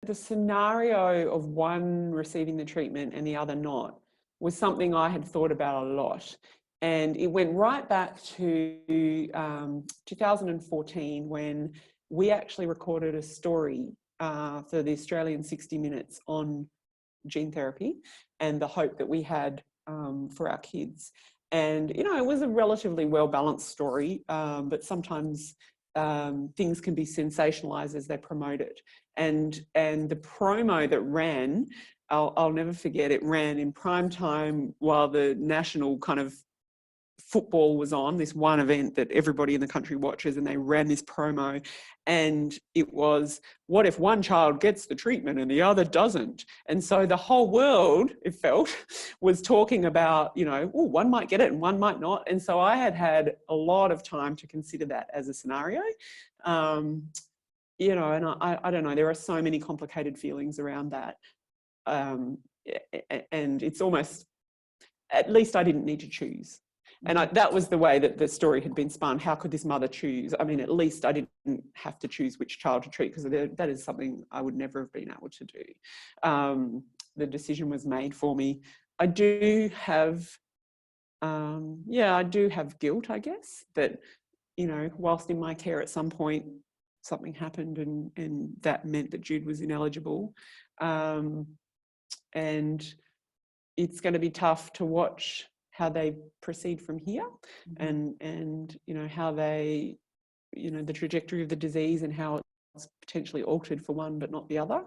the scenario of one receiving the treatment and the other not was something I had thought about a lot. And it went right back to 2014 when we actually recorded a story for the Australian 60 Minutes on gene therapy and the hope that we had for our kids. And, you know, it was a relatively well-balanced story, but sometimes things can be sensationalized as they promote it. And the promo that ran, I'll never forget, it ran in prime time while the national kind of football was on, this one event that everybody in the country watches, and they ran this promo, and it was, what if one child gets the treatment and the other doesn't? And so the whole world, it felt, was talking about, you know, oh, one might get it and one might not. And so I had a lot of time to consider that as a scenario. You know, and I don't know, there are so many complicated feelings around that. And it's almost, at least I didn't need to choose. And that was the way that the story had been spun. How could this mother choose? I mean, at least I didn't have to choose which child to treat, because that is something I would never have been able to do. The decision was made for me. I do have, I do have guilt, I guess, that, you know, whilst in my care at some point, something happened and that meant that Jude was ineligible. And it's going to be tough to watch how they proceed from here, and you know, how they, you know, the trajectory of the disease and how it's potentially altered for one but not the other.